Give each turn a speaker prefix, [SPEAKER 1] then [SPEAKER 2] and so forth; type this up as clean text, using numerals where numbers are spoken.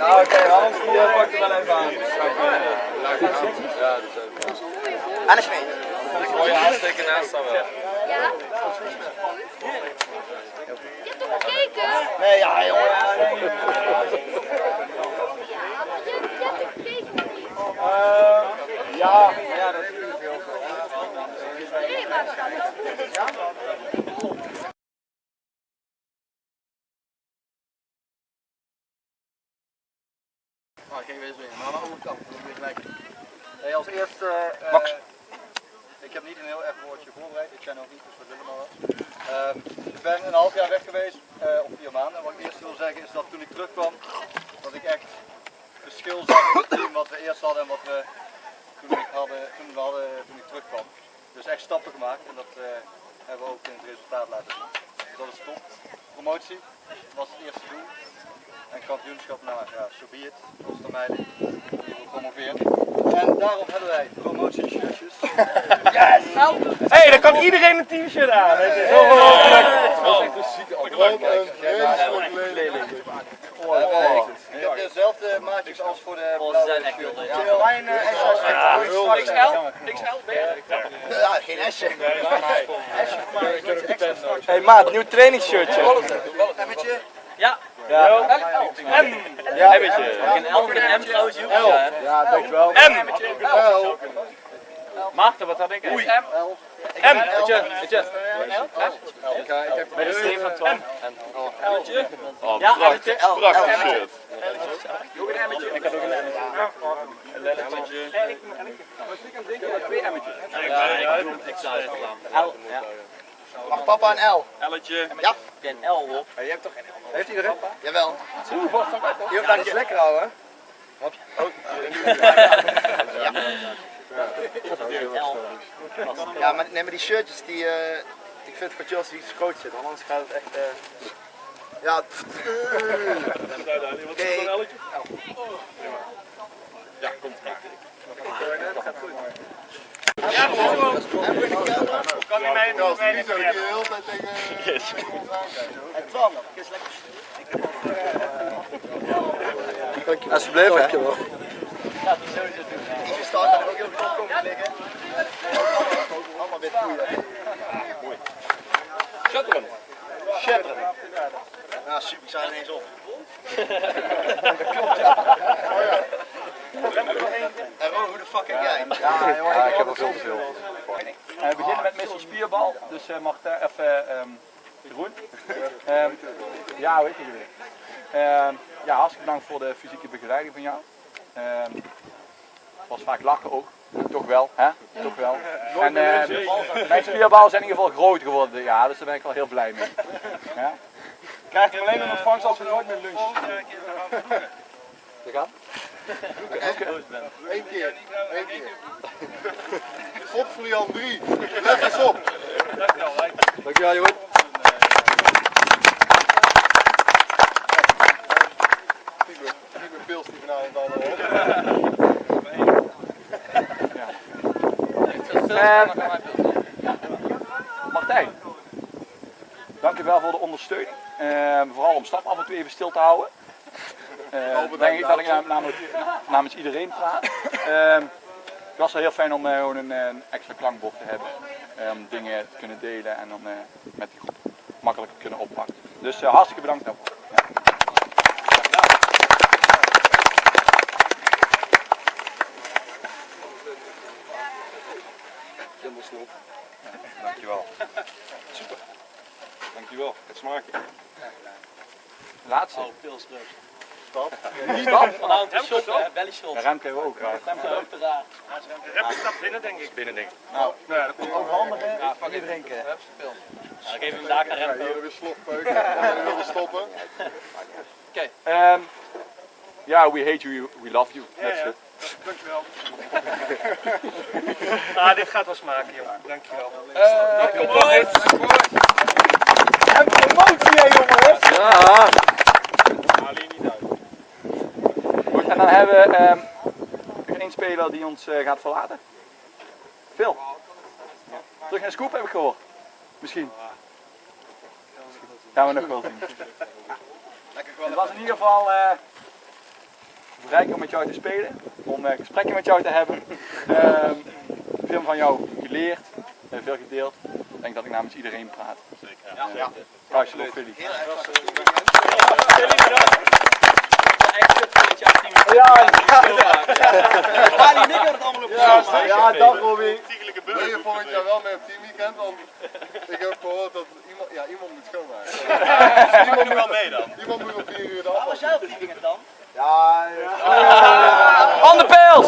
[SPEAKER 1] Ja, oké, Hans die pakt er wel even aan. Ja,
[SPEAKER 2] Anne Smit.
[SPEAKER 1] Mooie aansteken naast dan wel.
[SPEAKER 3] Ja? Je hebt toch gekeken?
[SPEAKER 2] Nee, ja jongen.
[SPEAKER 3] Ja, maar je hebt gekeken of niet?
[SPEAKER 2] Ja, dat is niet veel.
[SPEAKER 3] Nee, maar dat gaat wel goed.
[SPEAKER 2] Geen wees meer, maar aan de andere kant. Dat weer gelijk. Hey, als eerste, ik heb niet een heel erg woordje voorbereid, ik ken ook niet, dus we willen maar wat. Ik ben een half jaar weg geweest, of 4 maanden. En wat ik eerst wil zeggen is dat toen ik terugkwam, dat ik echt verschil zag in het team wat we eerst hadden en wat we toen ik terugkwam. Dus echt stappen gemaakt en dat hebben we ook in het resultaat laten zien. Dus dat is top. Promotie was het eerste doel. En kampioenschap, nou ja, so be it, als het aan mij ligt, die wil promoveren. En daarom hebben wij promotieshirtjes.
[SPEAKER 1] Yes! Hé, dan kan iedereen een t-shirt aan. Het is ongelooflijk. Het was echt een zieke antwoord.
[SPEAKER 2] Ik heb dezelfde maatjes als voor de
[SPEAKER 4] Ze zijn echt heel leuk.
[SPEAKER 2] mijn
[SPEAKER 4] XL, ben je?
[SPEAKER 2] ja, geen S'je. S'je voor mij, een beetje extra straks.
[SPEAKER 1] Hé maat, nieuw trainingsshirtje.
[SPEAKER 2] Emmetje.
[SPEAKER 4] Ja.
[SPEAKER 1] Ja. M. Ja. Emmetje.
[SPEAKER 4] Een L en een M trouwens, joh.
[SPEAKER 1] L. Ja, dankjewel. M. L.
[SPEAKER 4] Maarten, wat had ik? Oei.
[SPEAKER 1] M.
[SPEAKER 4] Bij de stream van 12.
[SPEAKER 1] Oh,
[SPEAKER 4] Ja,
[SPEAKER 1] prachtig. Prachtig shirt.
[SPEAKER 4] Nog een M'tje. Ik had ook een M'tje. Een lelletje. Ja, ik zou het gedaan. L, ja.
[SPEAKER 2] Mag papa een L?
[SPEAKER 1] L'tje.
[SPEAKER 2] Ja.
[SPEAKER 4] Een L op.
[SPEAKER 2] Je hebt toch geen L? Heeft iedereen? Jawel. Je hoeft dat niet lekker houden.
[SPEAKER 5] Ja, maar, nee, maar die shirtjes, die, ik vind het wat Jos iets coach zit, anders gaat het echt... ja,
[SPEAKER 1] Ja, komt het. Kan hij mij niet
[SPEAKER 5] heel tijd tegen... Het kwam, is lekker. Dankjewel. Alsjeblieft, hè. Dankjewel. Ja, die sowieso doen. Je staat daar ook heel goed op komen liggen. Allemaal wit koeien. Mooi.
[SPEAKER 1] Shutteren.
[SPEAKER 5] Shutteren. Ja, super, ik sta ineens op. Dat klopt, ja. Oh ja. En Ron, hoe de fuck heb jij?
[SPEAKER 2] Ja, jongen, ik heb ook veel te veel. We beginnen met missie spierbal, dus Martijn, Jeroen. Ja, hoe heet je weer? Ja, hartstikke bedankt voor de fysieke begeleiding van jou. Was vaak lachen ook, toch wel, hè? Toch wel. En mijn spierbal zijn in ieder geval groot geworden, ja, dus daar ben ik wel heel blij mee. Ja?
[SPEAKER 1] Krijg je hem alleen in ontvangst als we nooit meer lunchen.
[SPEAKER 2] Dat gaat?
[SPEAKER 5] Eén keer. Godverjan 3. Leg eens op. Dankjewel, jongen. Type pils die vanavond allemaal
[SPEAKER 2] Martijn, dankjewel voor de ondersteuning. Vooral om stap af en toe even stil te houden. Denk ik dat ik namens iedereen praat. Het was wel heel fijn om gewoon een extra klankbord te hebben. Om dingen te kunnen delen en dan met die groep makkelijk te kunnen oppakken. Dus hartstikke bedankt daarvoor. Ja.
[SPEAKER 1] Dankjewel. Super. Dankjewel. Het smaakje.
[SPEAKER 2] Laatste.
[SPEAKER 5] stap.
[SPEAKER 4] Vanavond een shot, belly shot.
[SPEAKER 2] Ja, ruimte hebben we ook.
[SPEAKER 4] Ruimte ook te raar.
[SPEAKER 1] Rem stapt binnen, denk ik. Binnen, denk ik.
[SPEAKER 5] Nou,
[SPEAKER 1] ja, dat komt
[SPEAKER 5] ook handig, hè?
[SPEAKER 4] Ja,
[SPEAKER 5] Hier drinken.
[SPEAKER 4] Ja, ik geef hem daar naar
[SPEAKER 5] Ja,
[SPEAKER 4] Remco.
[SPEAKER 5] hier weer slofpeuken. En willen stoppen.
[SPEAKER 4] Oké.
[SPEAKER 2] Ja, we hate you, we love you. That's it.
[SPEAKER 1] Dankjewel. Ah, dit gaat wel smaken, jongen. Dankjewel.
[SPEAKER 2] Kom op! En promotie, hè, jongens! Ja!
[SPEAKER 1] Haal je niet uit.
[SPEAKER 2] Goed, en dan hebben we nog één speler die ons gaat verlaten. Phil. Terug naar Scoop heb ik gehoord. Misschien. Gaan we nog wel zien. Het was in ieder geval verrijking om met jou te spelen, om gesprekken met jou te hebben. Veel van jou geleerd, veel gedeeld. Ik denk dat ik namens iedereen praat.
[SPEAKER 1] Zeker.
[SPEAKER 2] Ja. Absoluut. Philly.
[SPEAKER 5] Heel erg.
[SPEAKER 4] Echt kut voor dat je team.
[SPEAKER 5] Ja, die nikken het allemaal op
[SPEAKER 2] Ja, dag Robbie.
[SPEAKER 5] Wil je volgend jaar wel mee op teamweekend? Want ik heb gehoord dat iemand moet schoonmaken.
[SPEAKER 1] Iemand moet wel mee dan.
[SPEAKER 5] Iemand moet op 4 uur de
[SPEAKER 4] Waar
[SPEAKER 5] afwas.
[SPEAKER 4] was jij op teamweekend dan?
[SPEAKER 5] Ja,
[SPEAKER 2] Van de Pils!